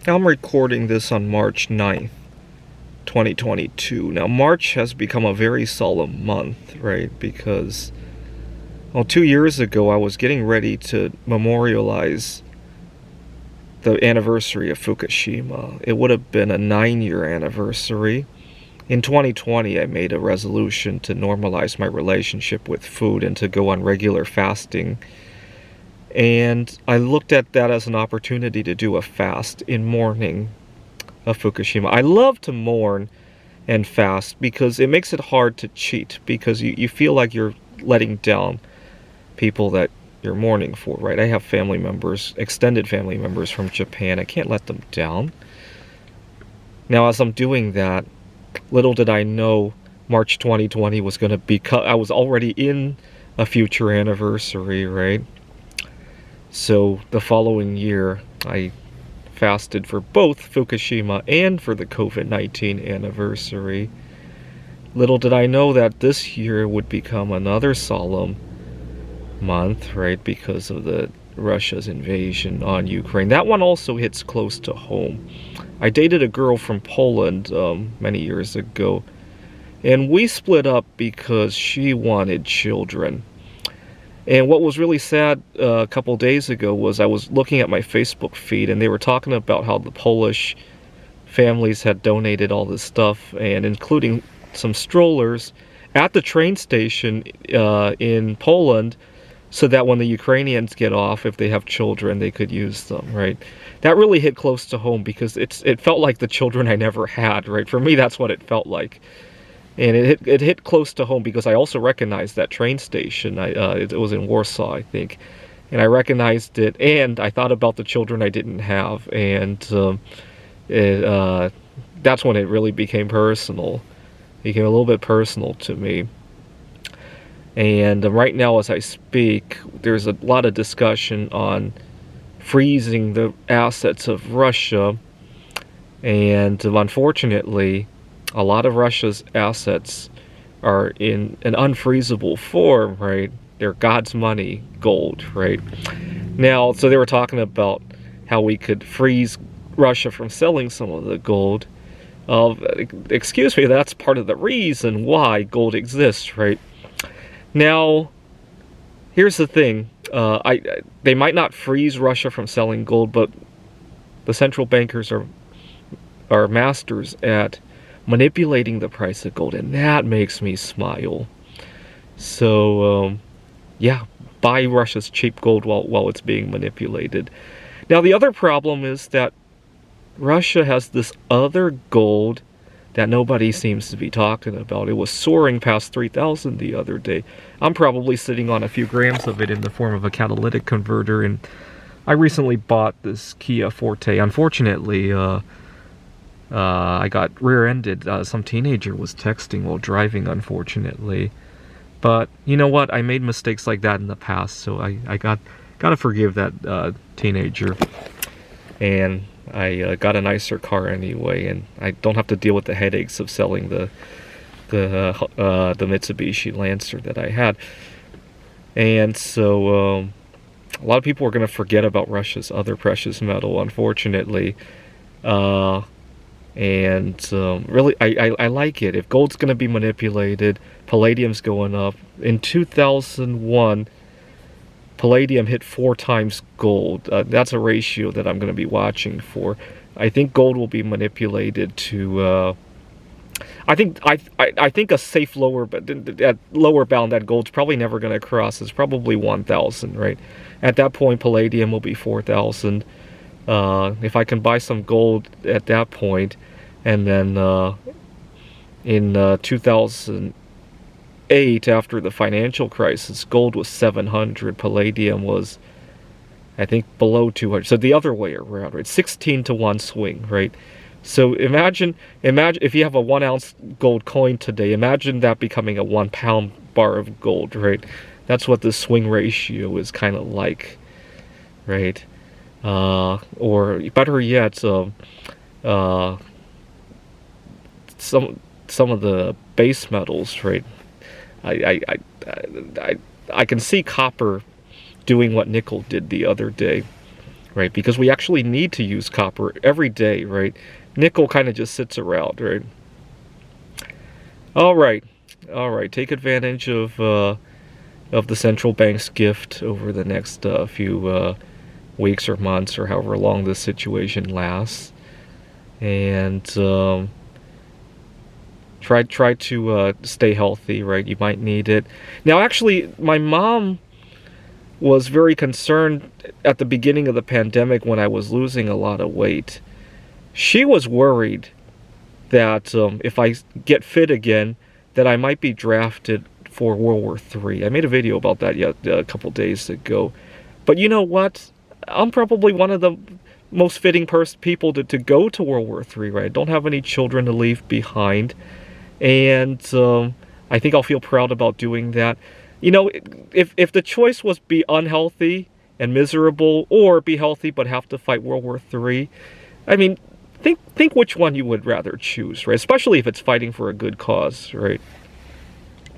I'm recording this on March 9th, 2022. Now, March has become a very solemn month, right? Because, well, 2 years ago, I was getting ready to memorialize the anniversary of Fukushima. It would have been a 9-year anniversary. In 2020, I made a resolution to normalize my relationship with food and to go on regular fasting. And I looked at that as an opportunity to do a fast in mourning of Fukushima. I love to mourn and fast because it makes it hard to cheat, because you feel like you're letting down people that you're mourning for, right? I have family members, extended family members from Japan. I can't let them down. Now, as I'm doing that, little did I know March 2020 was going to be I was already in a future anniversary, right? So the following year, I fasted for both Fukushima and for the COVID-19 anniversary. Little did I know that this year would become another solemn month, right? Because of Russia's invasion on Ukraine. That one also hits close to home. I dated a girl from Poland many years ago, and we split up because she wanted children. And what was really sad a couple days ago was I was looking at my Facebook feed, and they were talking about how the Polish families had donated all this stuff, and including some strollers at the train station in Poland, so that when the Ukrainians get off, if they have children, they could use them, right? That really hit close to home because it felt like the children I never had, right? For me, that's what it felt like. And it hit close to home because I also recognized that train station. It was in Warsaw, I think. And I recognized it, and I thought about the children I didn't have. And that's when it really became personal. It became a little bit personal to me. And right now, as I speak, there's a lot of discussion on freezing the assets of Russia. And unfortunately, a lot of Russia's assets are in an unfreezable form, right? They're God's money, gold, right? Now, so they were talking about how we could freeze Russia from selling some of the gold. Excuse me, that's part of the reason why gold exists, right? Now, here's the thing. They might not freeze Russia from selling gold, but the central bankers are masters at manipulating the price of gold, and that makes me smile. So, yeah, buy Russia's cheap gold while it's being manipulated. Now, the other problem is that Russia has this other gold that nobody seems to be talking about. It was soaring past 3,000 the other day. I'm probably sitting on a few grams of it in the form of a catalytic converter, and I recently bought this Kia Forte. Unfortunately, I got rear-ended. Some teenager was texting while driving, unfortunately. But you know what? I made mistakes like that in the past, so I gotta forgive that teenager. And I got a nicer car anyway, and I don't have to deal with the headaches of selling the Mitsubishi Lancer that I had. And so a lot of people are going to forget about Russia's other precious metal, unfortunately. Really, I like it. If gold's going to be manipulated, palladium's going up. In 2001, palladium hit 4 times gold. That's a ratio that I'm going to be watching for. I think gold will be manipulated to. I think a safe lower bound that gold's probably never going to cross is probably 1,000, right? At that point, palladium will be 4,000. If I can buy some gold at that point, and then in 2008, after the financial crisis, gold was 700, palladium was, I think, below 200. So the other way around, right? 16 to 1 swing, right? So imagine if you have a 1 ounce gold coin today, imagine that becoming a 1 pound bar of gold, right? That's what the swing ratio is kind of like, right? Or better yet, some of the base metals, right? I can see copper doing what nickel did the other day, right? Because we actually need to use copper every day, right? Nickel kind of just sits around, right? All right, take advantage of the central bank's gift over the next few weeks or months or however long this situation lasts, and try to stay healthy, right? You might need it. Now, actually, my mom was very concerned at the beginning of the pandemic when I was losing a lot of weight. She was worried that if I get fit again, that I might be drafted for World War III. I made a video about that a couple days ago. But you know what? I'm probably one of the most fitting people to go to World War III, right? I don't have any children to leave behind. And I think I'll feel proud about doing that. You know, if the choice was be unhealthy and miserable, or be healthy but have to fight World War III, I mean, think which one you would rather choose, right? Especially if it's fighting for a good cause, right?